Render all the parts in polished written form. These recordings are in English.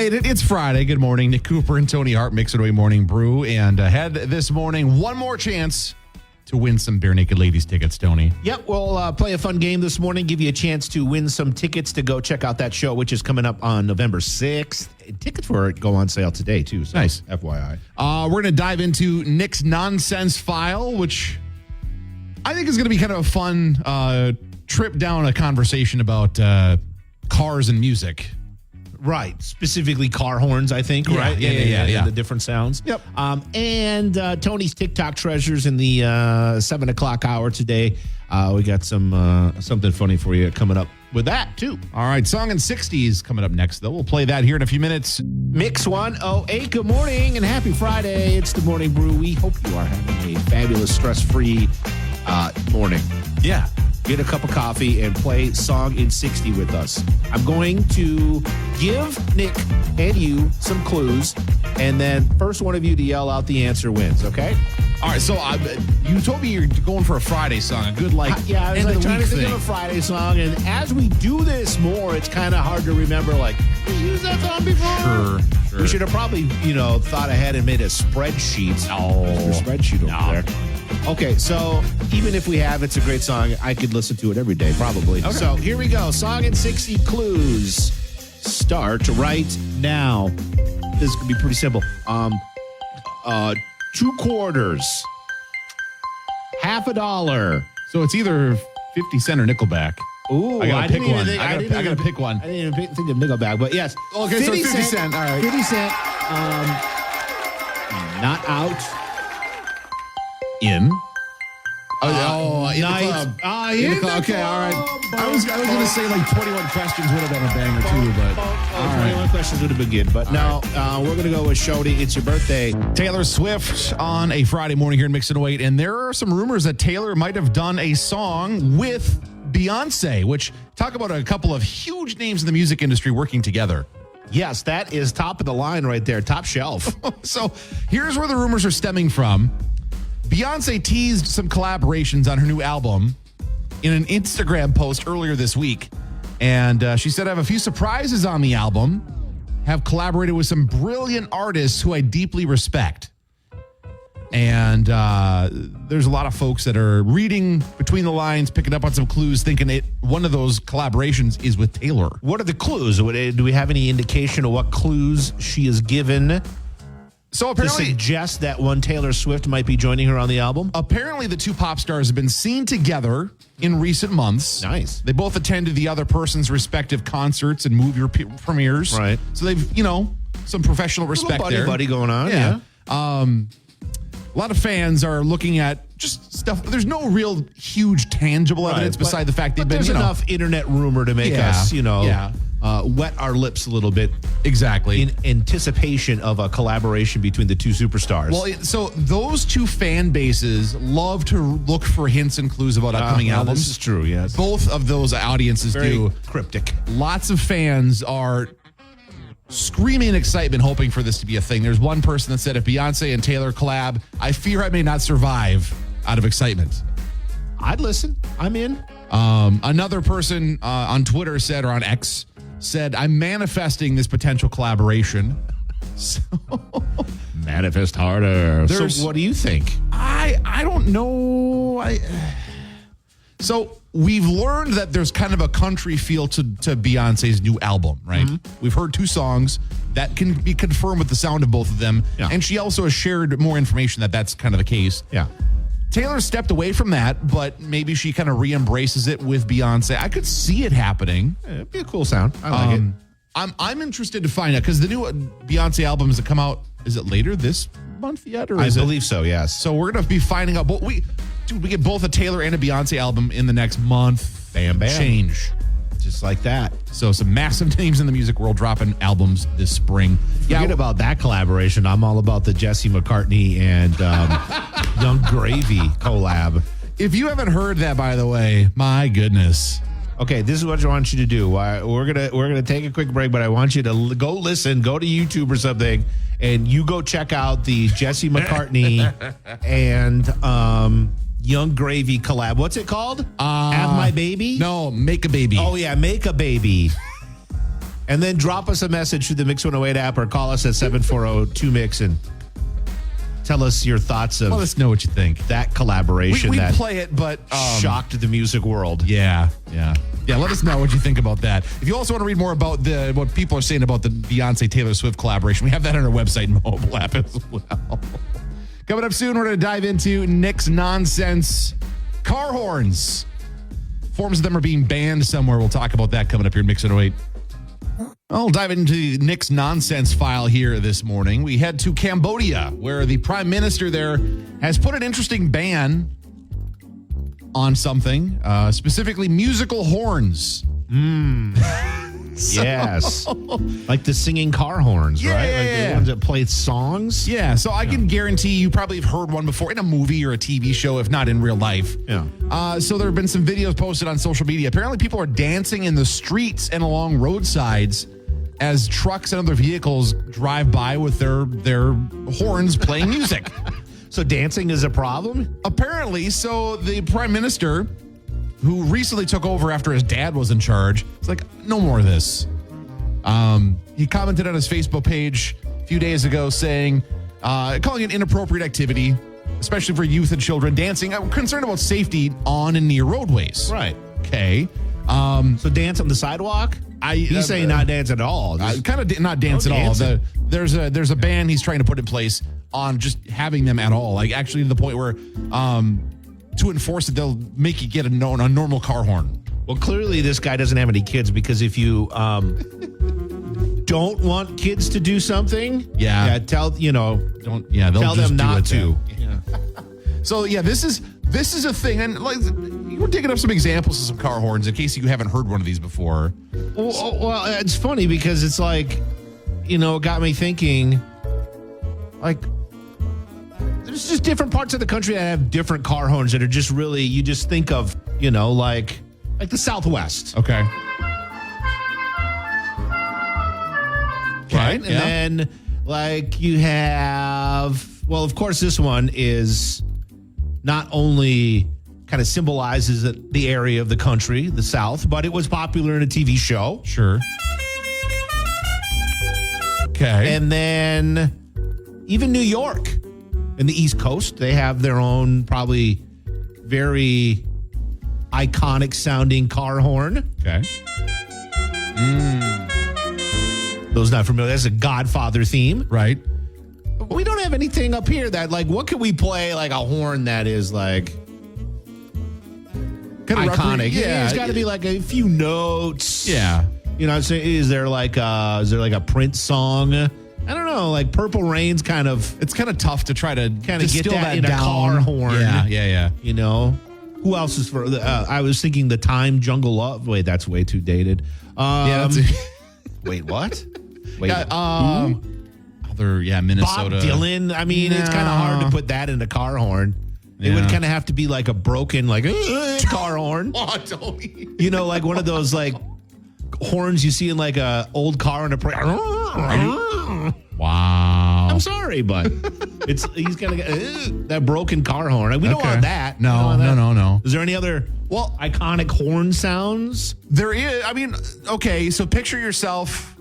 made it. It's Friday. Good morning. Nick Cooper and Tony Hart, Mix It Away Morning Brew. And ahead this morning, one more chance to win some Bare Naked Ladies tickets, Tony. Yep, we'll play a fun game this morning, give you a chance to win some tickets to go check out that show, which is coming up on November 6th. Tickets for it go on sale today, too. So nice. FYI. We're going to dive into Nick's nonsense file, which I think is going to be kind of a fun trip down a conversation about cars and music. Right. Specifically car horns, I think, right? Yeah. The different sounds. Yep. And Tony's TikTok treasures in the 7 o'clock hour today. We got something funny for you coming up with that, too. All right. Song in 60s coming up next, though. We'll play that here in a few minutes. Mix 108. Good morning and happy Friday. It's the Morning Brew. We hope you are having a fabulous, stress-free morning. Yeah. Get a cup of coffee and play Song in 60 with us. I'm going to give Nick and you some clues, and then first one of you to yell out the answer wins, okay? All right, so you told me you're going for a Friday song, a good I was trying to think of a Friday song, and as we do this more, it's kind of hard to remember, like, we used that song before? Sure. We should have probably, thought ahead and made a spreadsheet. Spreadsheet over there. Okay, so even if we have, it's a great song. I could listen to it every day, probably. Okay. So here we go. Song in 60 clues. Start right now. This could be pretty simple. 2 quarters. $50. So it's either 50 Cent or Nickelback. Ooh, I gotta pick one. I gotta pick one. I didn't even think of Nickelback, but yes. Okay, so 50 Cent. All right. 50 Cent. Not out. In. In the club. In the club. Okay, all right. I was going to say like 21 questions would have been a banger too, but all 21 right. questions would have been good. But no, we're going to go with Shody. It's your birthday. Taylor Swift on a Friday morning here in Mix It Away. And there are some rumors that Taylor might have done a song with Beyonce, which talk about a couple of huge names in the music industry working together. Yes, that is top of the line right there, top shelf. So here's where the rumors are stemming from. Beyonce teased some collaborations on her new album in an Instagram post earlier this week. And she said, I have a few surprises on the album, have collaborated with some brilliant artists who I deeply respect. And there's a lot of folks that are reading between the lines, picking up on some clues, thinking one of those collaborations is with Taylor. What are the clues? Do we have any indication of what clues she has given so apparently, to suggest that one Taylor Swift might be joining her on the album? Apparently, the two pop stars have been seen together in recent months. Nice. They both attended the other person's respective concerts and movie premieres. Right. So they've, some professional respect there. Buddy going on. Yeah. A lot of fans are looking at just stuff. There's no real huge tangible evidence beside the fact they've been, there's enough internet rumor to make us, wet our lips a little bit. Exactly. In anticipation of a collaboration between the two superstars. Well, so those two fan bases love to look for hints and clues about upcoming albums. This is true, yes. Both of those audiences do. Cryptic. Lots of fans are screaming excitement, hoping for this to be a thing. There's one person that said, if Beyonce and Taylor collab, I fear I may not survive out of excitement. I'd listen. I'm in. Another person on Twitter said, or on X, said, I'm manifesting this potential collaboration. So, manifest harder. So what do you think? I don't know. So we've learned that there's kind of a country feel to Beyonce's new album, right? Mm-hmm. We've heard 2 songs that can be confirmed with the sound of both of them. Yeah. And she also has shared more information that that's kind of the case. Yeah. Taylor stepped away from that, but maybe she kind of re-embraces it with Beyonce. I could see it happening. It'd be a cool sound. I like it. I'm interested to find out because the new Beyonce album is to come out. Is it later this month yet? Or I believe so. Yes. So we're gonna be finding out. But we get both a Taylor and a Beyonce album in the next month. Bam, bam. Change. Just like that. So some massive names in the music world dropping albums this spring. Forget about that collaboration. I'm all about the Jesse McCartney and Young Gravy collab. If you haven't heard that, by the way, my goodness. Okay, this is what I want you to do. We're gonna take a quick break, but I want you to go listen, go to YouTube or something, and you go check out the Jesse McCartney and Young Gravy collab. What's it called? Have My Baby? No, Make a Baby. Oh, yeah, Make a Baby. And then drop us a message through the Mix 108 app or call us at 740-2MIX and tell us your thoughts of Let us know what you think. that collaboration We that play it, but shocked the music world. Yeah. Let us know what you think about that. If you also want to read more about what people are saying about the Beyonce Taylor Swift collaboration, we have that on our website and mobile app as well. Coming up soon, we're going to dive into Nick's nonsense car horns. Forms of them are being banned somewhere. We'll talk about that coming up here in Mix 108. I'll dive into Nick's nonsense file here this morning. We head to Cambodia, where the prime minister there has put an interesting ban on something, specifically musical horns. Yes. Like the singing car horns, right? Like the ones that play songs. Yeah, so I can guarantee you probably have heard one before in a movie or a TV show, if not in real life. Yeah. So there have been some videos posted on social media. Apparently people are dancing in the streets and along roadsides as trucks and other vehicles drive by with their horns playing music. So dancing is a problem? Apparently, so the prime minister, who recently took over after his dad was in charge, it's like, no more of this. He commented on his Facebook page a few days ago saying, calling it inappropriate activity, especially for youth and children dancing. I'm concerned about safety on and near roadways. Right. Okay. So dance on the sidewalk? He's saying not dance at all. Kind of not dance at all. dancing. There's a ban he's trying to put in place on just having them at all. Like actually to the point where to enforce it, they'll make you get a normal car horn. Well, clearly this guy doesn't have any kids because if you don't want kids to do something, tell they'll tell just them do not it to. then. So this is a thing, and like we're digging up some examples of some car horns in case you haven't heard one of these before. Well, it's funny because it's like, it got me thinking, like, there's just different parts of the country that have different car horns that are just really, you just think of, like the Southwest. Okay. Right? And then, like, you have, well, of course, this one is not only kind of symbolizes the area of the country, the South, but it was popular in a TV show. Sure. Okay. And then even New York and the East Coast, they have their own probably very iconic sounding car horn. Okay. Those not familiar, that's a Godfather theme. Right. But we don't have anything up here that, like, what can we play like a horn that is like Kind of iconic? Yeah. It's got to be like a few notes. Yeah. Is there like a Prince song? I don't know, like Purple Rain's kind of. It's kind of tough to try to Kind of get distill that in down. a car horn. Yeah. Who else is for? I was thinking the Time Jungle Love. Wait, that's way too dated. Wait, what? Wait, Minnesota. Bob Dylan. I mean, it's kind of hard to put that in a car horn. It would kind of have to be like a broken, like car horn. Oh, Tony. Like one of those like horns you see in like a old car in a. Wow. I'm sorry, but he's gonna get that broken car horn. We don't want that. No. Is there any other iconic horn sounds? There is. I mean, okay. So picture yourself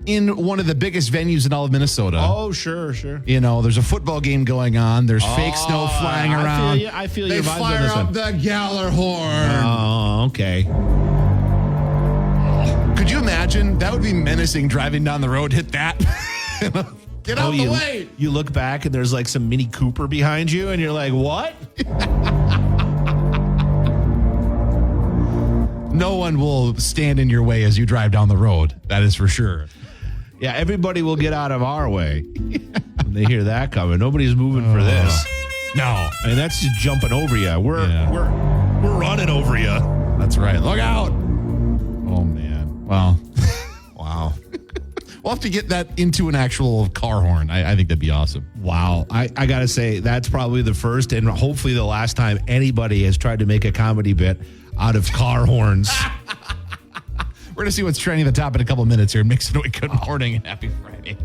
in one of the biggest venues in all of Minnesota. Oh, sure. There's a football game going on. There's fake snow flying around. I feel They your vibes fire on this up one. the Galler horn. Oh, okay. Could you imagine? That would be menacing driving down the road. Hit that. Get out the way. You look back and there's like some Mini Cooper behind you, and you're like, what? No one will stand in your way as you drive down the road. That is for sure. Yeah, everybody will get out of our way when they hear that coming. Nobody's moving for this. No. I mean, that's just jumping over you. We're running over you. That's right. Look out. Oh, man. Well, wow. We'll have to get that into an actual car horn. I think that'd be awesome. Wow. I got to say, that's probably the first and hopefully the last time anybody has tried to make a comedy bit out of car horns. We're going to see what's trending at the top in a couple of minutes here. Mix it with good morning and happy Friday.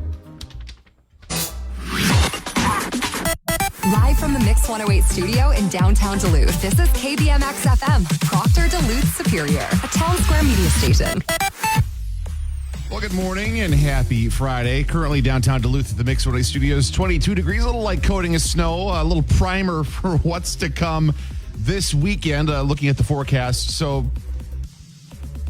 Live from the Mix 108 studio in downtown Duluth, this is KBMX FM, Proctor Duluth Superior, a town square media station. Well, good morning and happy Friday. Currently downtown Duluth at the Mixed Studios, 22 degrees, a little light coating of snow, a little primer for what's to come this weekend, looking at the forecast. So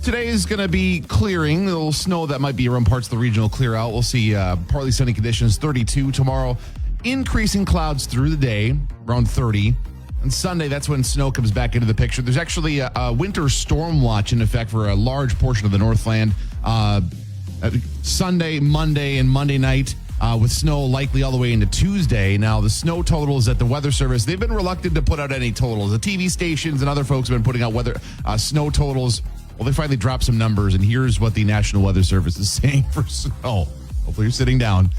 today is going to be clearing. A little snow that might be around parts of the region will clear out. We'll see partly sunny conditions, 32 tomorrow. Increasing clouds through the day, around 30. On Sunday, that's when snow comes back into the picture. There's actually a winter storm watch in effect for a large portion of the Northland. Sunday, Monday, and Monday night with snow likely all the way into Tuesday. Now, the snow totals at the Weather Service, they've been reluctant to put out any totals. The TV stations and other folks have been putting out snow totals. Well, they finally dropped some numbers, and here's what the National Weather Service is saying for snow. Hopefully you're sitting down.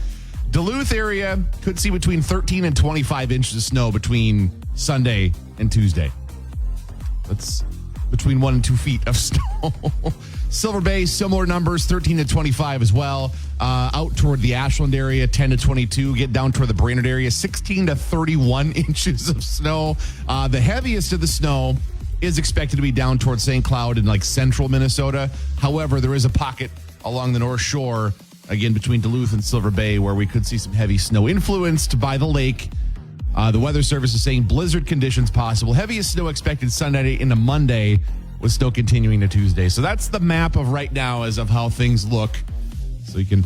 Duluth area could see between 13 and 25 inches of snow between Sunday and Tuesday. That's between 1 and 2 feet of snow. Silver Bay, similar numbers, 13 to 25 as well. Out toward the Ashland area, 10 to 22. Get down toward the Brainerd area, 16 to 31 inches of snow. The heaviest of the snow is expected to be down towards St. Cloud in like central Minnesota. However, there is a pocket along the North Shore, again, between Duluth and Silver Bay, where we could see some heavy snow influenced by the lake. The Weather Service is saying blizzard conditions possible. Heaviest snow expected Sunday into Monday, with snow continuing to Tuesday. So that's the map of right now as of how things look. So you can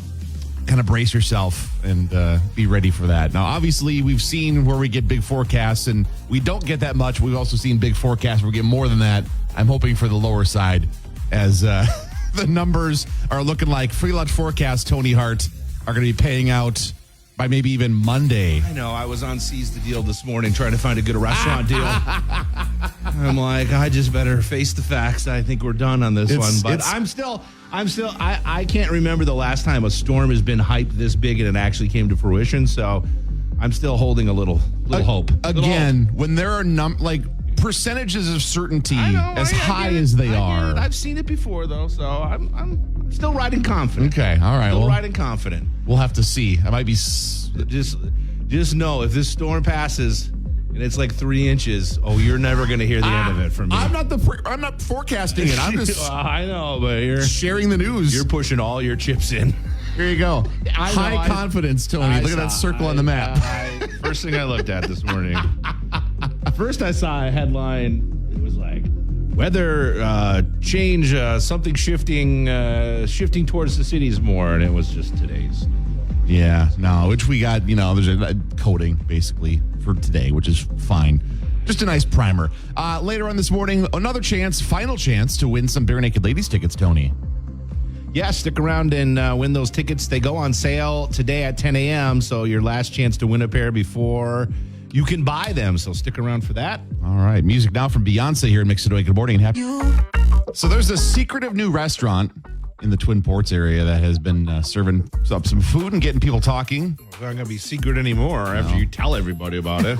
kind of brace yourself and be ready for that. Now, obviously, we've seen where we get big forecasts, and we don't get that much. We've also seen big forecasts where we get more than that. I'm hoping for the lower side as the numbers are looking like free lunch forecast, Tony Hart, are going to be paying out by maybe even Monday. I know. I was on Seize the Deal this morning trying to find a good restaurant deal. I'm like, I just better face the facts. I think we're done on this one. But I can't remember the last time a storm has been hyped this big and it actually came to fruition. So I'm still holding a little hope. Again, when there are percentages of certainty high as they are. I've seen it before, though, so I'm still riding confident. Okay, all right. Still riding confident. We'll have to see. I might be... Just know, if this storm passes and it's like 3 inches, you're never going to hear the end of it from me. I'm not forecasting it. I'm just... I know, but you're sharing the news. You're pushing all your chips in. Here you go. High confidence, Tony. Look at that circle on the map. First thing I looked at this morning. First I saw a headline. It was like, weather change, something shifting towards the cities more. And it was just today's. Yeah, no, which we got, there's a coding basically for today, which is fine. Just a nice primer. Later on this morning, another final chance to win some Bare Naked Ladies tickets, Tony. Yeah, stick around and win those tickets. They go on sale today at 10 a.m., so your last chance to win a pair before you can buy them. So stick around for that. All right, music now from Beyonce here in Mix It Away. Good morning and happy. So there's a secretive new restaurant in the Twin Ports area that has been serving up some food and getting people talking. It's not going to be secret anymore after you tell everybody about it.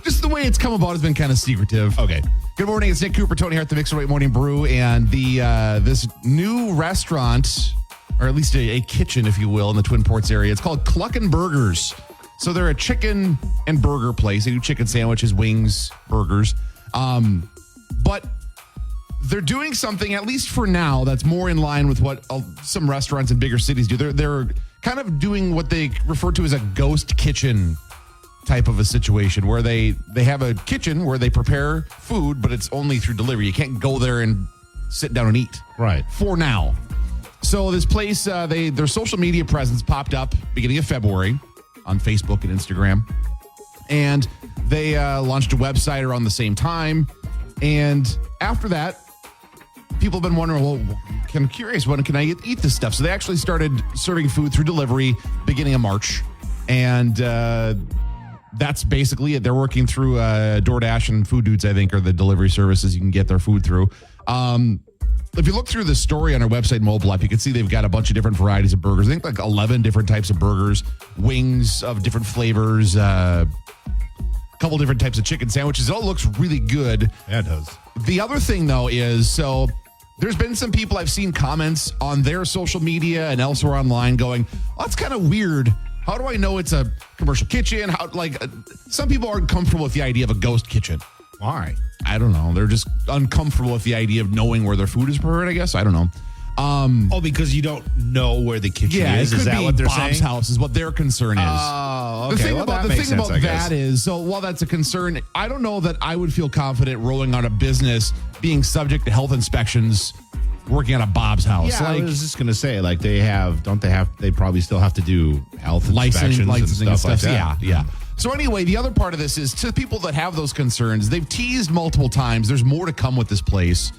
Just the way it's come about has been kind of secretive. Okay. Good morning. It's Nick Cooper, Tony Hart, the Mix It Away Morning Brew, and this new restaurant, or at least a kitchen, if you will, in the Twin Ports area. It's called Cluckin' Burgers. So they're a chicken and burger place. They do chicken sandwiches, wings, burgers. But they're doing something, at least for now, that's more in line with what some restaurants in bigger cities do. They're kind of doing what they refer to as a ghost kitchen type of a situation, where they have a kitchen where they prepare food, but it's only through delivery. You can't go there and sit down and eat. Right. For now. So this place, their social media presence popped up beginning of February on Facebook and Instagram. And they launched a website around the same time. And after that, people have been wondering, well, I'm curious, when can I eat this stuff? So they actually started serving food through delivery beginning of March. And that's basically it. They're working through DoorDash and Food Dudes, I think, are the delivery services you can get their food through. If you look through the story on our website mobile app, you can see they've got a bunch of different varieties of burgers. I think like 11 different types of burgers, wings of different flavors, a couple different types of chicken sandwiches. It all looks really good. Yeah, it does. The other thing, though, is so there's been some people I've seen comments on their social media and elsewhere online going, well, that's kind of weird. How do I know it's a commercial kitchen? Some people aren't comfortable with the idea of a ghost kitchen. Why? I don't know. They're just uncomfortable with the idea of knowing where their food is prepared, I guess. I don't know. Because you don't know where the kitchen is. It could Is that be what they're Bob's saying? house is what their concern is. Oh, okay. The thing Well, about, that the makes thing sense, about I guess. that is, so while that's a concern, I don't know that I would feel confident rolling out a business being subject to health inspections working at a Bob's house. Yeah, I was just going to say, like, they probably still have to do health inspections licensing and stuff like Yeah, that. yeah. So anyway, the other part of this is to people that have those concerns, they've teased multiple times. There's more to come with this place.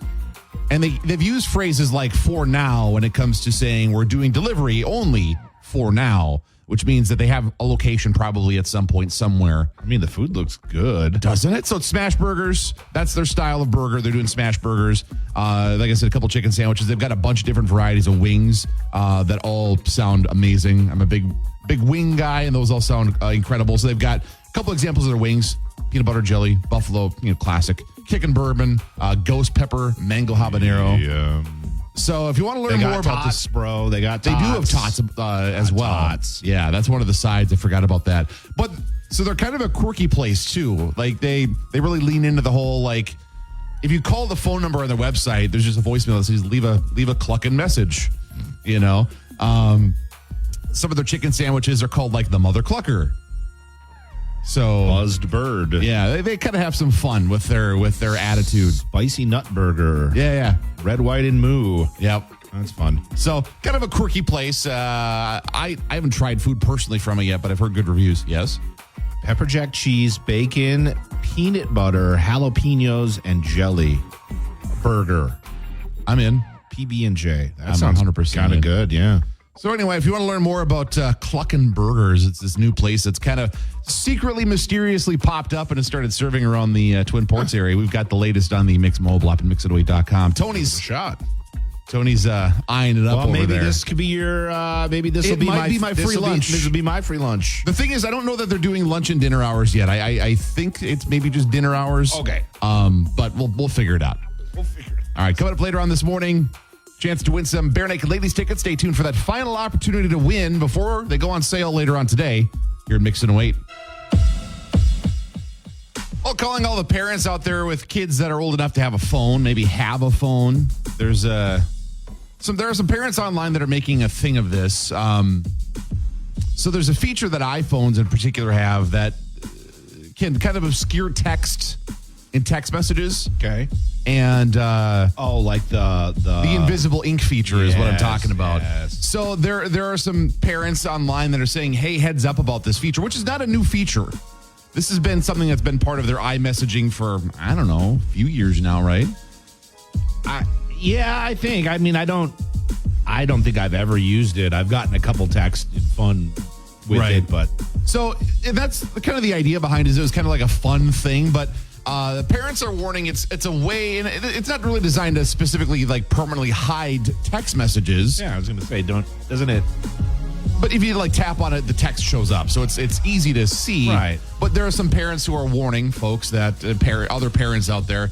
And they've used phrases like for now when it comes to saying we're doing delivery only for now, which means that they have a location probably at some point somewhere. I mean, the food looks good. Doesn't it? So it's smash burgers. That's their style of burger. They're doing smash burgers. Like I said, a couple chicken sandwiches. They've got a bunch of different varieties of wings that all sound amazing. I'm a big wing guy, and those all sound incredible. So they've got a couple examples of their wings. Peanut butter jelly, buffalo, classic. Chicken bourbon, ghost pepper, mango habanero. Yeah. So if you want to learn more about this, bro, they got they tots. do have tots as well. Tots. Yeah, that's one of the sides. I forgot about that. But so they're kind of a quirky place too. Like they really lean into the whole like if you call the phone number on their website, there's just a voicemail that says leave a clucking message. Some of their chicken sandwiches are called like the Mother Clucker. So Buzzed bird. yeah, they kind of have some fun with their attitude. Spicy nut burger. Yeah. Red, white, and moo. Yep. That's fun. So kind of a quirky place. I haven't tried food personally from it yet, but I've heard good reviews. Yes. Pepper jack cheese, bacon, peanut butter, jalapenos, and jelly. Burger. I'm in. PB&J. That I'm sounds 100% kind in. of good, yeah. So anyway, if you want to learn more about Cluckin' Burgers, it's this new place that's kind of secretly, mysteriously popped up and has started serving around the Twin Ports area. We've got the latest on the Mix Mobile app and mixit08.com. Tony's eyeing it up over maybe there. this could be your, maybe this will It be might be my free lunch. This will be my free lunch. The thing is, I don't know that they're doing lunch and dinner hours yet. I think it's maybe just dinner hours. Okay. But we'll figure it out. All right, coming up later on this morning, chance to win some Bare Naked Ladies tickets. Stay tuned for that final opportunity to win before they go on sale later on today here at Mix and 08. Well, calling all the parents out there with kids that are old enough to have a phone, maybe have a phone. There are some parents online that are making a thing of this. So there's a feature that iPhones in particular have that can kind of obscure text in text messages. Okay. And Like the invisible ink feature is what I'm Yes, talking about. yes. So there are some parents online that are saying, hey, heads up about this feature, which is not a new feature. This has been something that's been part of their iMessaging for, I don't know, a few years now, right? I think. I mean, I don't think I've ever used it. I've gotten a couple texts and fun with Right. it, but So that's kind of the idea behind it. Is it was kind of like a fun thing, but the parents are warning it's a way, and it's not really designed to specifically like permanently hide text messages. yeah, I was going to say, doesn't it? But if you like tap on it, the text shows up, so it's easy to see. Right. But there are some parents who are warning folks that other parents out there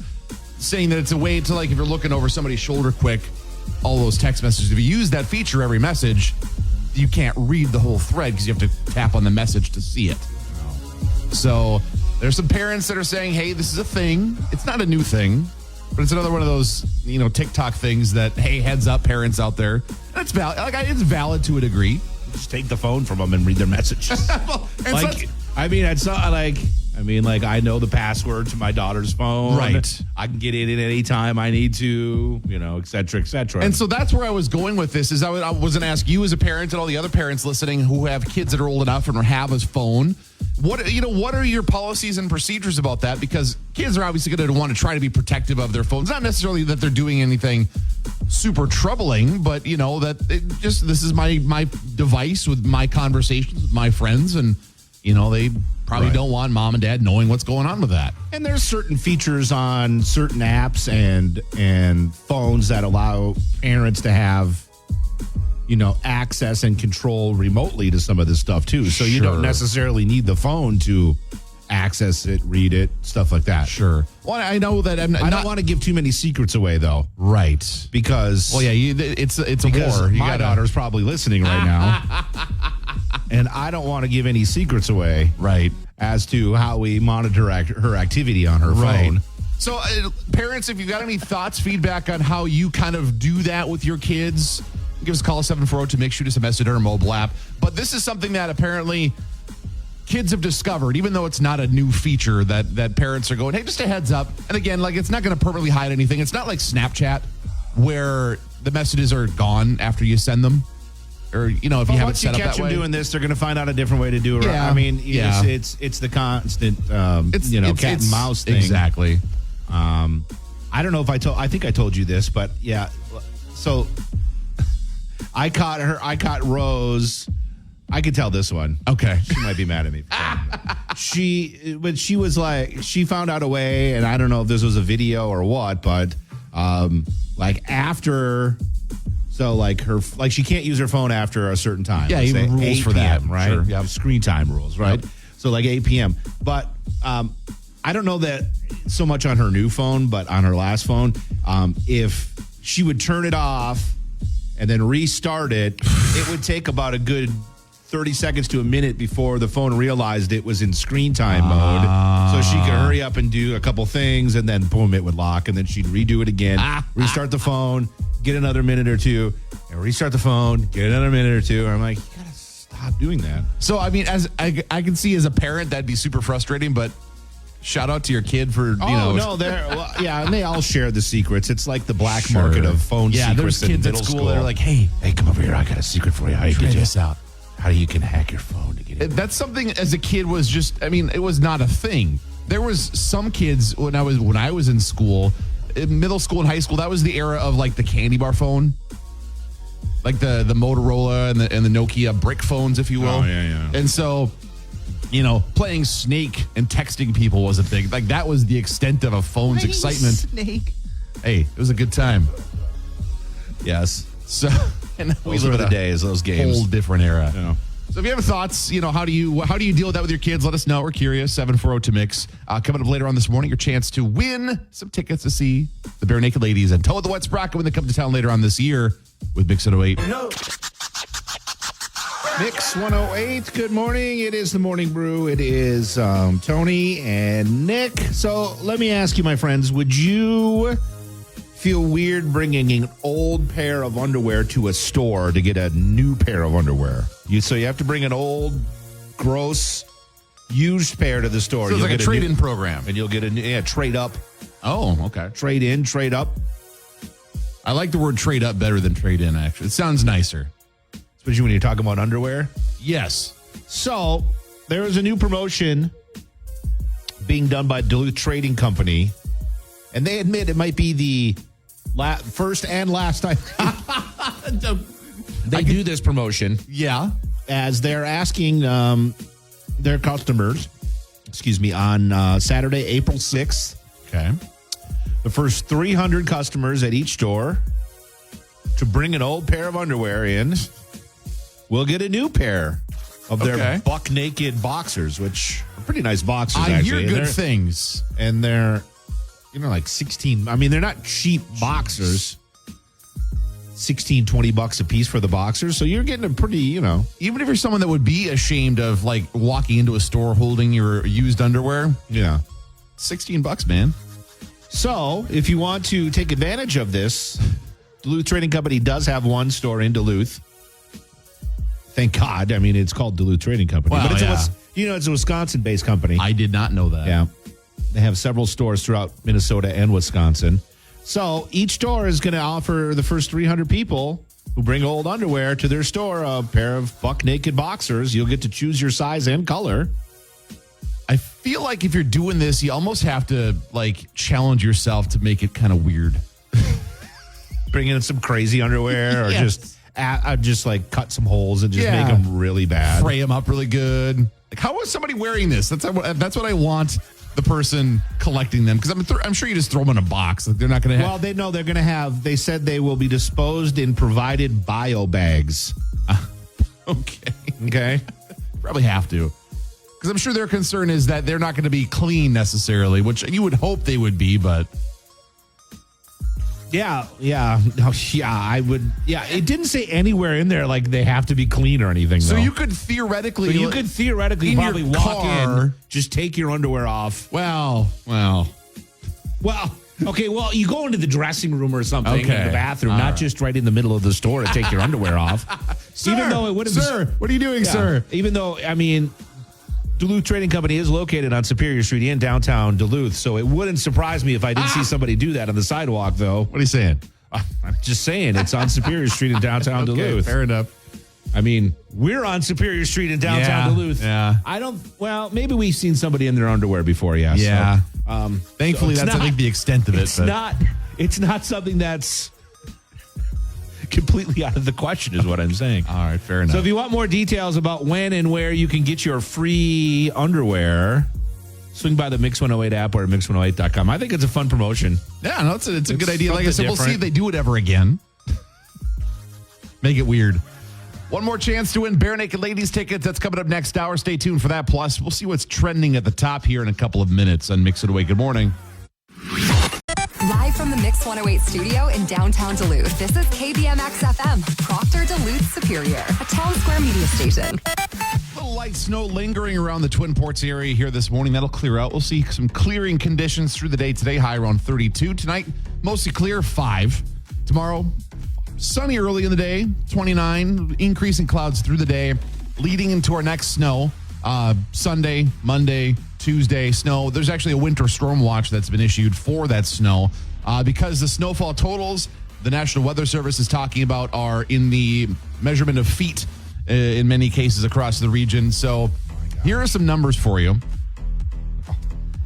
saying that it's a way to like if you're looking over somebody's shoulder quick, all those text messages. If you use that feature every message, you can't read the whole thread because you have to tap on the message to see it. So there's some parents that are saying, hey, this is a thing. It's not a new thing, but it's another one of those, TikTok things that, hey, heads up, parents out there. And it's valid. It's valid to a degree. Just take the phone from them and read their messages. And I know the password to my daughter's phone. Right. I can get in any time I need to, et cetera, et cetera. And so that's where I was going with this is I was going to ask you as a parent and all the other parents listening who have kids that are old enough and have a phone. What are your policies and procedures about that? Because kids are obviously going to want to try to be protective of their phones. Not necessarily that they're doing anything super troubling, but this is my device with my conversations with my friends, and they probably Right. don't want mom and dad knowing what's going on with that. And there's certain features on certain apps and phones that allow parents to have, access and control remotely to some of this stuff too. So you don't Sure. necessarily need the phone to access it, read it, stuff like that. Sure. Well, I know that I don't want to give too many secrets away though, right. because Well, yeah, it's a because war. You my gotta- daughter's probably listening right now, and I don't want to give any secrets away right. as to how we monitor her activity on her Right. phone. So, parents, if you've got any thoughts, feedback on how you kind of do that with your kids, give us a call 740 to shoot us a message on our mobile app. But this is something that apparently kids have discovered, even though it's not a new feature that parents are going, hey, just a heads up. And again, like, it's not going to permanently hide anything. It's not like Snapchat where the messages are gone after you send them. Or, if you have it set up that way. Once you catch them doing this, they're going to find out a different way to do it. Yeah. I mean, it's the constant, cat and mouse thing. Exactly. I don't know if I think I told you this, but yeah. So I caught Rose. I could tell this one. Okay. She might be mad at me. She was like, she found out a way, and I don't know if this was a video or what, but after. So she can't use her phone after a certain time. Yeah, Let's even say rules 8 for PM, that, right? Sure. Yep. Screen time rules, right? Yep. So 8 p.m. But I don't know that so much on her new phone, but on her last phone, if she would turn it off and then restart it, it would take about a good 30 seconds to a minute before the phone realized it was in screen time mode. So she could hurry up and do a couple things, and then boom, it would lock, and then she'd redo it again, restart the phone, get another minute or two, and restart the phone, get another minute or two. And I'm like, you gotta stop doing that. So, I mean, as I can see as a parent, that'd be super frustrating, but shout out to your kid for, and they all share the secrets. It's like the black market of phone secrets. Yeah, there's kids in at middle school that are like, hey, come over here. I got a secret for you. How do you try get this out. How you can hack your phone to get it? That's something as a kid was just, I mean, it was not a thing. There was some kids when I was in school, in middle school and high school, that was the era of the candy bar phone. Like the Motorola and the Nokia brick phones, if you will. Oh, yeah. And so, playing Snake and texting people was a thing. That was the extent of a phone's excitement. Snake. Hey, it was a good time. Yes. So, and those were the days, those games. Whole different era. Yeah. So if you have thoughts, how do you deal with that with your kids? Let us know. We're curious. 740-MIX. Coming up later on this morning, your chance to win some tickets to see the Bare Naked Ladies and Toad the Wet Sprocket when they come to town later on this year with Mix 108. Mix 108. Good morning. It is the Morning Brew. It is Tony and Nick. So let me ask you, my friends, would you feel weird bringing an old pair of underwear to a store to get a new pair of underwear? So you have to bring an old, gross, used pair to the store. So it's like a trade-in program. And you'll get a trade up. Oh, okay. Trade in, trade up. I like the word trade up better than trade in, actually. It sounds nicer. Especially when you're talking about underwear. Yes. So there is a new promotion being done by Duluth Trading Company. And they admit it might be the first and last time they do this promotion. Yeah. As they're asking their customers, on Saturday, April 6th. Okay. The first 300 customers at each store to bring an old pair of underwear in will get a new pair of their buck naked boxers, which are pretty nice boxers. I hear good things. And they're 16. I mean, they're not cheap boxers. 16, $20 a piece for the boxers. So you're getting a pretty, Even if you're someone that would be ashamed of walking into a store holding your used underwear. Yeah. $16, man. So if you want to take advantage of this, Duluth Trading Company does have one store in Duluth. Thank God. I mean, it's called Duluth Trading Company. Well, but it's a Wisconsin-based company. I did not know that. Yeah. They have several stores throughout Minnesota and Wisconsin. So each store is going to offer the first 300 people who bring old underwear to their store a pair of buck naked boxers. You'll get to choose your size and color. I feel like if you're doing this, you almost have to challenge yourself to make it kind of weird. Bring in some crazy underwear or Yes. just cut some holes and just make them really bad. Fray them up really good. How is somebody wearing this? That's what I want the person collecting them, because I'm sure you just throw them in a box. They're not going to have. Well, they're going to have. They said they will be disposed in provided bio bags. Okay. Probably have to, because I'm sure their concern is that they're not going to be clean necessarily, which you would hope they would be, but. Yeah, I would. Yeah, it didn't say anywhere in there they have to be clean or anything. So though. you could theoretically, in probably your walk car, in, just take your underwear off. Well, Well, okay, well, you go into the dressing room or something, Okay. in the bathroom, All not right. just right in the middle of the store to take your underwear off. Even though it would have Sir, what are you doing, sir? Even though, I mean, Duluth Trading Company is located on Superior Street in downtown Duluth, so it wouldn't surprise me if I did see somebody do that on the sidewalk, though. What are you saying? I'm just saying, it's on Superior Street in downtown Duluth. fair enough. I mean, we're on Superior Street in downtown Duluth. Yeah. Well, maybe we've seen somebody in their underwear before, yeah. Yeah. So, Thankfully, so it's that's, I not- think, the extent of it. It's not something that's completely out of the question, is what I'm saying. All right, fair enough. So if you want more details about when and where you can get your free underwear, swing by the Mix 108 app or mix108.com. I think it's a fun promotion. yeah, no, it's a good It's idea. Like I said, something we'll see if different. they do it ever again. Make it weird. One more chance to win Bare Naked Ladies tickets. That's coming up next hour. Stay tuned for that. Plus, we'll see what's trending at the top here in a couple of minutes on Mix It Away. Good morning. Live from the Mix 108 studio in downtown Duluth, this is KBMX FM, Proctor Duluth Superior, a town square media station. A little light snow lingering around the Twin Ports area here this morning. That'll clear out. We'll see some clearing conditions through the day today. High around 32. Tonight, mostly clear, 5. Tomorrow, sunny early in the day, 29. Increasing clouds through the day, leading into our next snow. Sunday, Monday, Tuesday, snow. There's actually a winter storm watch that's been issued for that snow because the snowfall totals the National Weather Service is talking about are in the measurement of feet in many cases across the region. So here are some numbers for you.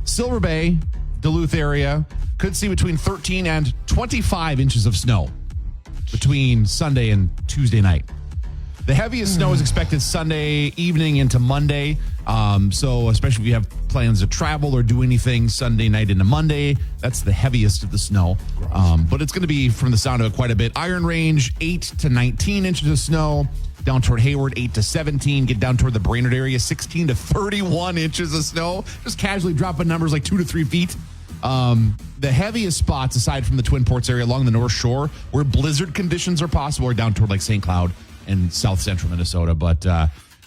Silver Bay, Duluth area could see between 13 and 25 inches of snow between Sunday and Tuesday night. The heaviest snow is expected Sunday evening into Monday. So especially if you have plans to travel or do anything Sunday night into Monday, that's the heaviest of the snow. But it's going to be, from the sound of it, quite a bit. Iron Range, 8 to 19 inches of snow. Down toward Hayward, 8 to 17. Get down toward the Brainerd area, 16 to 31 inches of snow. Just casually dropping numbers like 2 to 3 feet. The heaviest spots, aside from the Twin Ports area along the North Shore, where blizzard conditions are possible, are down toward like St. Cloud and south central Minnesota. But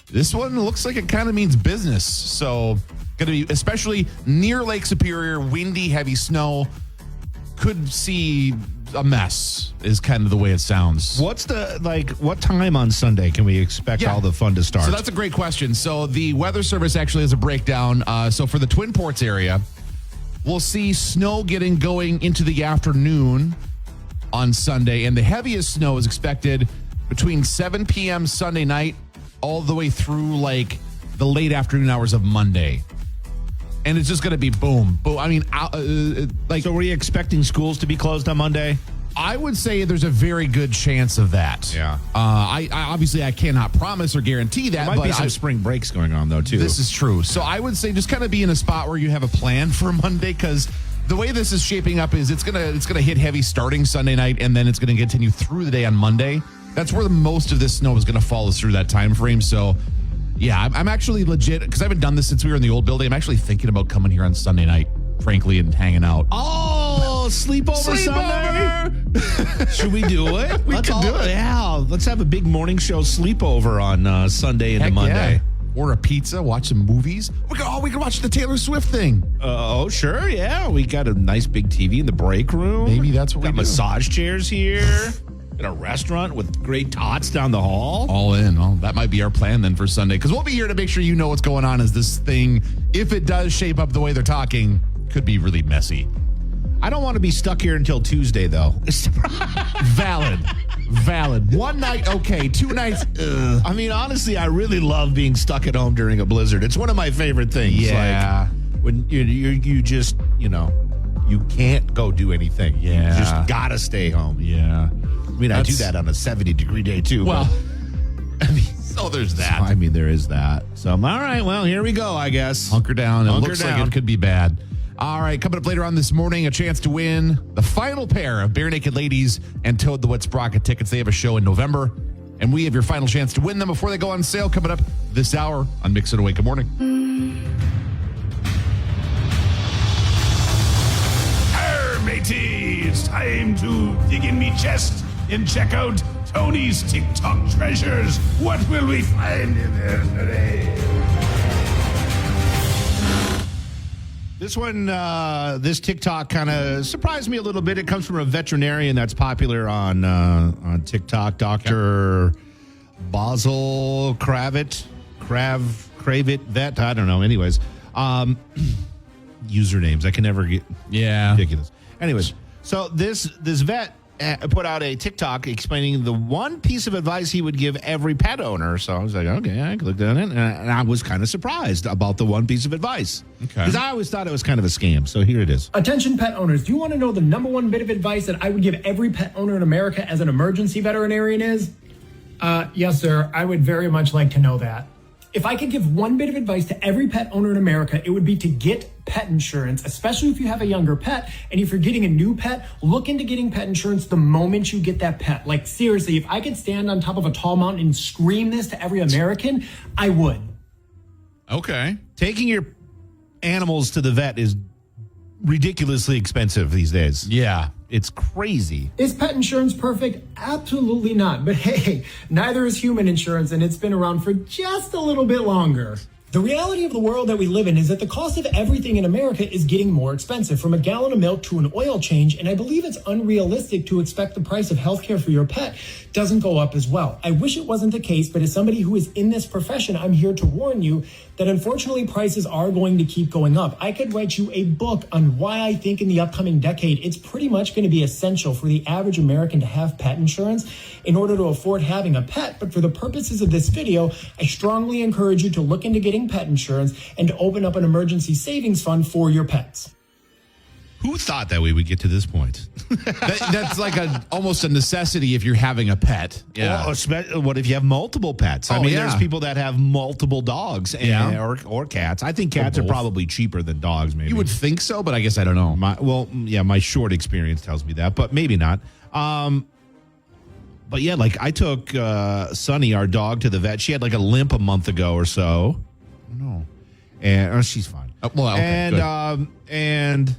this one looks like it kind of means business. So going to be, especially near Lake Superior, windy, heavy snow. Could see a mess is kind of the way it sounds. What time on Sunday can we expect all the fun to start? So that's a great question. So the Weather Service actually has a breakdown. So for the Twin Ports area, we'll see snow going into the afternoon on Sunday, and the heaviest snow is expected between 7 p.m. Sunday night all the way through like the late afternoon hours of Monday. And it's just going to be boom, boom. I mean, so were you expecting schools to be closed on Monday? I would say there's a very good chance of that. Yeah. I obviously I cannot promise or guarantee that. There might but be some spring breaks going on, though, too. This is true. So I would say just kind of be in a spot where you have a plan for Monday, because the way this is shaping up is it's gonna hit heavy starting Sunday night, and then it's gonna continue through the day on Monday. That's where the most of this snow is gonna follow through that time frame. So yeah, I'm actually legit, because I haven't done this since we were in the old building. I'm actually thinking about coming here on Sunday night, frankly, and hanging out. Oh, sleepover Sunday? Should we do it? We can do it. Yeah, let's have a big morning show sleepover on Sunday into Heck Monday. yeah. Order a pizza, watch some movies. We can watch the Taylor Swift thing. Oh, sure, yeah. We got a nice big TV in the break room. Maybe that's what we got do. massage chairs here. Got a restaurant with great tots down the hall. All in. Well, that might be our plan then for Sunday, because we'll be here to make sure you know what's going on as this thing, if it does shape up the way they're talking, could be really messy. I don't want to be stuck here until Tuesday, though. Valid. One night, okay. 2 nights, ugh. I mean, honestly, I really love being stuck at home during a blizzard. It's one of my favorite things. Yeah. Like when you just, you can't go do anything. Yeah. You just got to stay home. Yeah. I mean, I do that on a 70-degree day, too. Well, but, I mean, so there's that. I mean, there is that. So, all right, well, here we go, I guess. Hunker down. It Hunker looks down. like it could be bad. All right, coming up later on this morning, a chance to win the final pair of Bare Naked Ladies and Toad the Wet Sprocket tickets. They have a show in November, and we have your final chance to win them before they go on sale coming up this hour on Mix It Away. Good morning. Arr, matey, it's time to dig in me chest and check out Tony's TikTok treasures. What will we find in there today? This one, this TikTok kind of surprised me a little bit. It comes from a veterinarian that's popular on TikTok, Dr. Basil Kravit Vet. I don't know. Anyways, usernames I can never get. Yeah. Ridiculous. Anyways, so this vet put out a TikTok explaining the one piece of advice he would give every pet owner. So I was like, okay, I clicked on it, and I was kind of surprised about the one piece of advice. Okay. Because I always thought it was kind of a scam. So here it is. Attention pet owners, do you want to know the number one bit of advice that I would give every pet owner in America as an emergency veterinarian is? Yes, sir. I would very much like to know that. If I could give one bit of advice to every pet owner in America, it would be to get pet insurance, especially if you have a younger pet. And if you're getting a new pet, look into getting pet insurance the moment you get that pet. Like, seriously, if I could stand on top of a tall mountain and scream this to every American, I would. Okay. Taking your animals to the vet is ridiculously expensive these days. Yeah. It's crazy. Is pet insurance perfect? Absolutely not. But hey, neither is human insurance, and it's been around for just a little bit longer. The reality of the world that we live in is that the cost of everything in America is getting more expensive, from a gallon of milk to an oil change, and I believe it's unrealistic to expect the price of healthcare for your pet doesn't go up as well. I wish it wasn't the case, but as somebody who is in this profession, I'm here to warn you that unfortunately prices are going to keep going up. I could write you a book on why I think in the upcoming decade it's pretty much going to be essential for the average American to have pet insurance in order to afford having a pet. But for the purposes of this video, I strongly encourage you to look into getting pet insurance and to open up an emergency savings fund for your pets. Who thought that we would get to this point? That's like almost a necessity if you're having a pet. Yeah. What if you have multiple pets? I mean, there's people that have multiple dogs or cats. I think cats are probably cheaper than dogs, maybe. You would think so, but I guess I don't know. My short experience tells me that, but maybe not. But yeah, like I took Sunny, our dog, to the vet. She had like a limp a month ago or so. No. And she's fine. And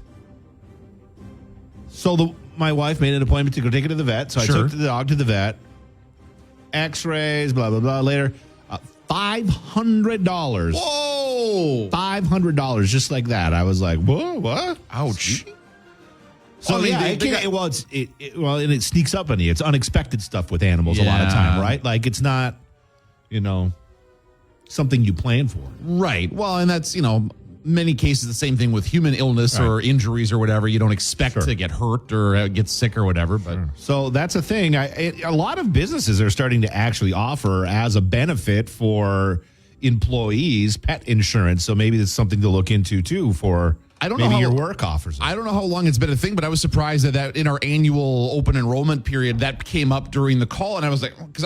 so my wife made an appointment to go take her to the vet. So I took the dog to the vet. X-rays, blah, blah, blah. Later, $500. Whoa! $500, just like that. I was like, whoa, what? Ouch. So and it sneaks up on you. It's unexpected stuff with animals a lot of time, right? Like it's not, something you plan for. Right. Well, and that's, many cases the same thing with human illness or injuries or whatever. You don't expect to get hurt or get sick or whatever. But so that's a thing. A lot of businesses are starting to actually offer as a benefit for employees pet insurance. So maybe that's something to look into too for your work offers. I don't know how long it's been a thing, but I was surprised that in our annual open enrollment period that came up during the call, and I was like, because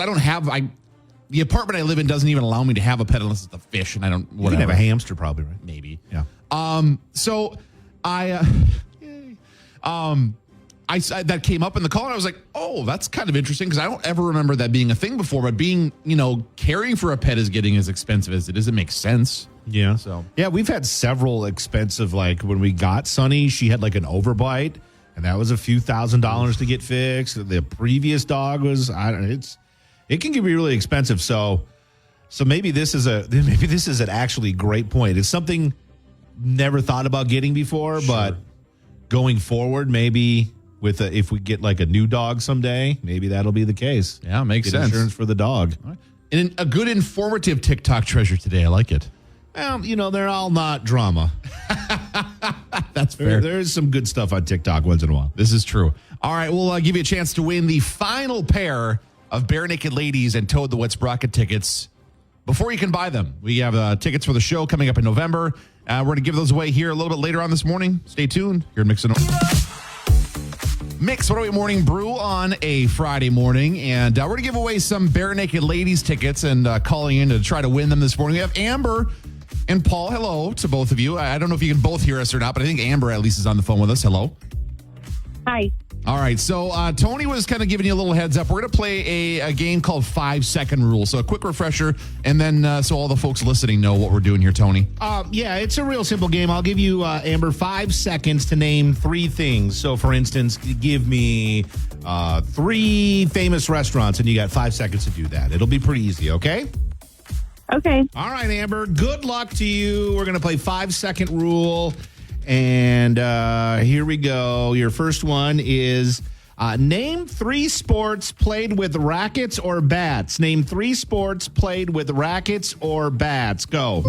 the apartment I live in doesn't even allow me to have a pet unless it's a fish, and I don't. You can have a hamster, probably, right? Maybe. Yeah. So I that came up in the call, and I was like, oh, that's kind of interesting because I don't ever remember that being a thing before. But caring for a pet is getting as expensive as it is. It makes sense. Yeah. So we've had several expensive. Like when we got Sunny, she had like an overbite, and that was a few $1,000s to get fixed. The previous dog was it can be really expensive. So maybe this is an actually great point. It's something never thought about getting before, but going forward, maybe if we get like a new dog someday, maybe that'll be the case. Yeah, makes sense. Insurance for the dog. And a good informative TikTok treasure today. I like it. Well, they're all not drama. That's fair. There's some good stuff on TikTok once in a while. This is true. All right, we'll give you a chance to win the final pair of Bare Naked Ladies and Toad the Wet Sprocket tickets before you can buy them. We have tickets for the show coming up in November. We're going to give those away here a little bit later on this morning. Stay tuned. Here at Mix 108 Morning Brew on a Friday morning. And we're going to give away some Bare Naked Ladies tickets and calling in to try to win them this morning. We have Amber and Paul. Hello to both of you. I don't know if you can both hear us or not, but I think Amber at least is on the phone with us. Hello. Hi. All right, so Tony was kind of giving you a little heads up. We're going to play a game called 5-second rule. So a quick refresher, and then so all the folks listening know what we're doing here, Tony. It's a real simple game. I'll give you, Amber, 5 seconds to name 3 things. So, for instance, give me 3 famous restaurants, and you got 5 seconds to do that. It'll be pretty easy, okay? Okay. All right, Amber, good luck to you. We're going to play 5-second rule. And here we go. Your first one is name 3 sports played with rackets or bats. Name 3 sports played with rackets or bats. Go.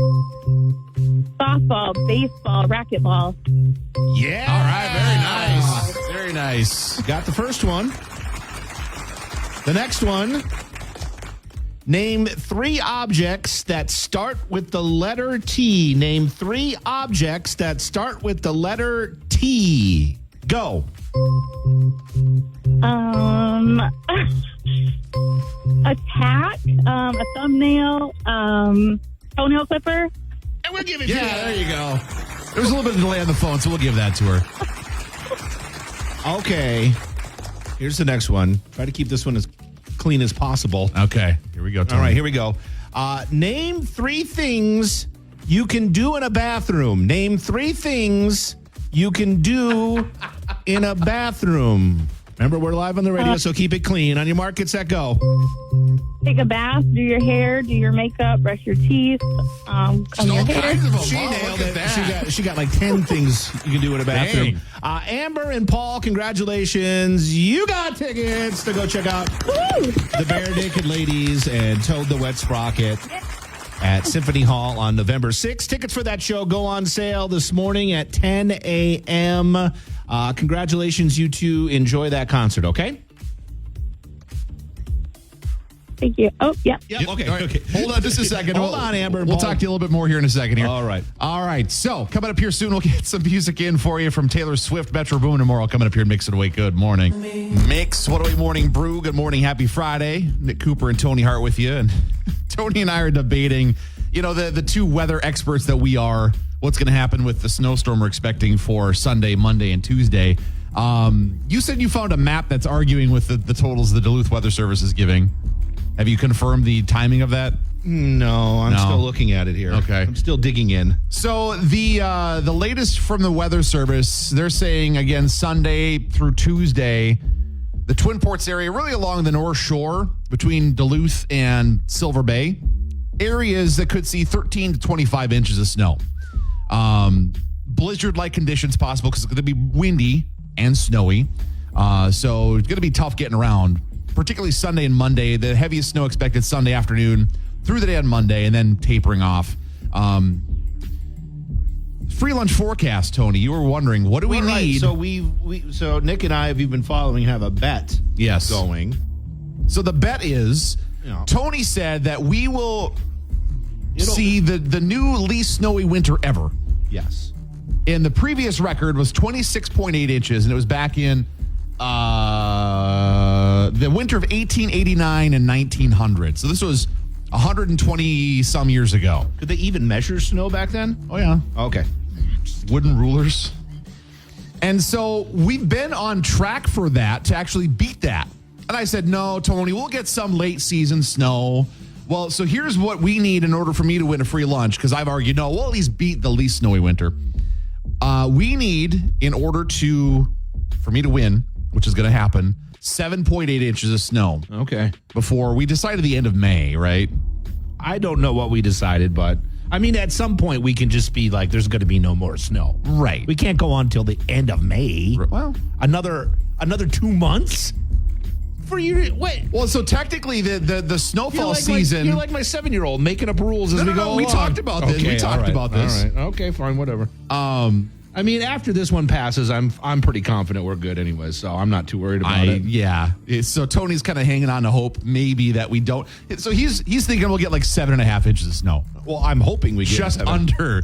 Softball, baseball, racquetball. Yeah. All right, very nice. Very nice. Got the first one. The next one. Name 3 objects that start with the letter T. Name 3 objects that start with the letter T. Go. A tack, a thumbnail, toenail clipper. And we'll give it to Yeah, you. there you go. There was a little bit of delay on the phone, so we'll give that to her. Okay. Here's the next one. Try to keep this one as clean as possible. Okay, here we go. Tony. All right, here we go. Name 3 things you can do in a bathroom. Name 3 things you can do in a bathroom. Remember, we're live on the radio, so keep it clean. On your mark, get set, go. Take a bath, do your hair, do your makeup, brush your teeth, comb your All hair. kinds of them. She Oh, nailed look it. at that. She got like 10 things you can do in a bathroom. Amber and Paul, congratulations. You got tickets to go check out the Bare Naked Ladies and Toad the Wet Sprocket at Symphony Hall on November 6th. Tickets for that show go on sale this morning at 10 a.m. Congratulations, you two. Enjoy that concert, okay? Thank you. Oh, yeah. Yep. All right. Hold on just a second. Hold on, Amber. We'll talk to you a little bit more here in a second here. All right. All right. So coming up here soon, we'll get some music in for you from Taylor Swift, Metro Boomin tomorrow. Coming up here, Mix It Away. Good morning. Mix What Away Morning Brew. Good morning. Happy Friday. Nick Cooper and Tony Hart with you. And Tony and I are debating, the 2 weather experts that we are, what's going to happen with the snowstorm we're expecting for Sunday, Monday, and Tuesday. You said you found a map that's arguing with the totals the Duluth Weather Service is giving. Have you confirmed the timing of that? No, I'm still looking at it here. Okay. I'm still digging in. So the latest from the Weather Service, they're saying, again, Sunday through Tuesday, the Twin Ports area, really along the North Shore between Duluth and Silver Bay, areas that could see 13 to 25 inches of snow. Blizzard-like conditions possible because it's going to be windy and snowy. So it's going to be tough getting around, particularly Sunday and Monday. The heaviest snow expected Sunday afternoon through the day on Monday and then tapering off. Free lunch forecast, Tony. You were wondering, what do we need? So Nick and I, if you've been following, have a bet going. So the bet is, Yeah. Tony said that we will see the new least snowy winter ever. Yes. And the previous record was 26.8 inches, and it was back in the winter of 1889 and 1900. So this was 120 some years ago. Did they even measure snow back then? Oh, yeah. Okay. Wooden rulers. And so we've been on track for that to actually beat that. And I said, no, Tony, we'll get some late season snow. Well, so here's what we need in order for me to win a free lunch, because I've argued, no, we'll at least beat the least snowy winter. We need, in order for me to win, which is going to happen, 7.8 inches of snow. Okay. Before we decided the end of May, right? I don't know what we decided, but I mean, at some point we can just be like, there's going to be no more snow. Right. We can't go on till the end of May. Well, Another 2 months for you to wait. well, so technically the snowfall You're season. you're like my 7-year-old making up rules as we go we along. talked about this. We talked about this. All right. Okay, fine, whatever. I mean, after this one passes, I'm pretty confident we're good anyway, so I'm not too worried about it. Yeah. So Tony's kind of hanging on to hope maybe that we don't. So he's thinking we'll get like 7.5 inches of snow. Well, I'm hoping we get Just 7. under.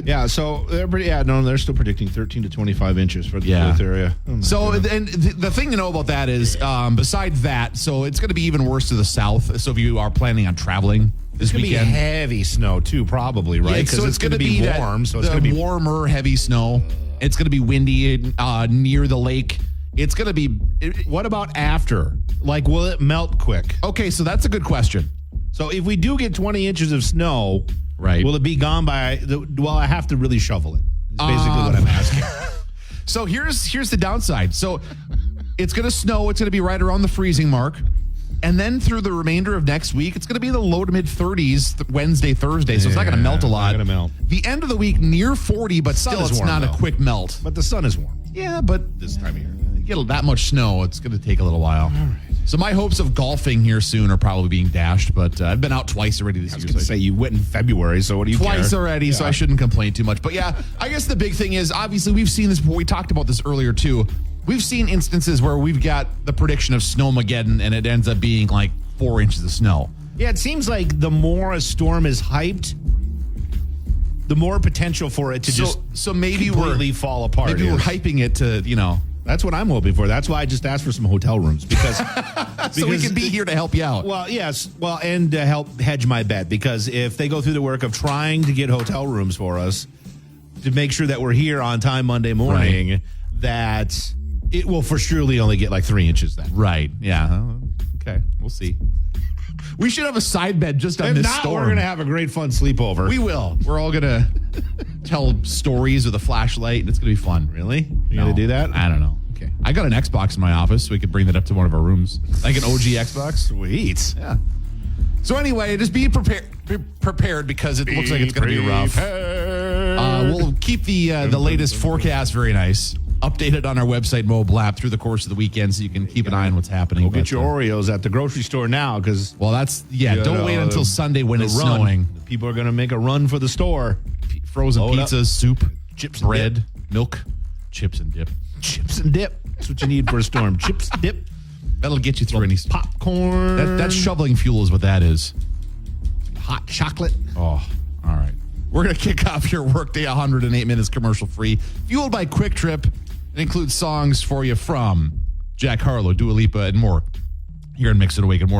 Yeah, so they're pretty. Yeah, no, they're still predicting 13 to 25 inches for the Duluth area. Oh my So, goodness. and the thing to know about that is, besides that, so it's going to be even worse to the south. So if you are planning on traveling this it's gonna weekend, be heavy snow too, probably, right? Because so it's going to be warm. So it's going to be warmer, heavy snow. It's going to be windy near the lake. It's going to be. What about after? Like, will it melt quick? Okay, so that's a good question. So if we do get 20 inches of snow, Right. will it be gone by? Well, I have to really shovel it. Is basically what I'm asking. So here's the downside. So it's going to snow. It's going to be right around the freezing mark. And then through the remainder of next week, it's going to be in the low to mid 30s Wednesday, Thursday. So it's not going to melt a lot. Not gonna melt. The end of the week near 40, but Sun still is it's warm, not though. a quick melt. But the sun is warm. Yeah, but This time of year. get that much snow, it's going to take a little while. So my hopes of golfing here soon are probably being dashed, but I've been out twice already this I was year. going to so say you went in February, so what do you twice care? already, so I shouldn't complain too much. But yeah, I guess the big thing is, obviously, we've seen this before. We talked about this earlier, too. We've seen instances where we've got the prediction of Snowmageddon, and it ends up being like 4 inches of snow. Yeah, it seems like the more a storm is hyped, the more potential for it to So maybe completely we're fall apart. Maybe we're is. hyping it to, That's what I'm hoping for. That's why I just asked for some hotel rooms because so we can be here to help you out. Well, yes. Well, and to help hedge my bet, because if they go through the work of trying to get hotel rooms for us to make sure that we're here on time Monday morning, that it will for surely only get like 3 inches then. Right. Yeah. Okay. We'll see. We should have a side bed just on If this not, storm. we're going to have a great fun sleepover. We will. We're all going to tell stories with a flashlight, and it's going to be fun. Really? You're going to do that? I don't know. Okay. I got an Xbox in my office, so we could bring that up to one of our rooms. Like an OG Xbox. Sweet. Yeah. So anyway, just be prepared because it looks like it's going to be rough. We'll keep the latest forecast very nice. Updated on our website, mobile app, through the course of the weekend, so you can keep an eye on what's happening. Go get your Oreos at the grocery store now because Well, don't wait until Sunday when it's snowing. People are going to make a run for the store. Frozen Load up. pizzas, soup, Chips and bread, milk, chips and dip. Chips and dip. That's what you need for a storm. Chips, dip, That'll get you through any popcorn. That's shoveling fuel is what that is. hot chocolate. Oh, all right. We're going to kick off your workday 108 minutes commercial free, fueled by Quick Trip. It includes songs for you from Jack Harlow, Dua Lipa, and more here in Mix It Awake and more.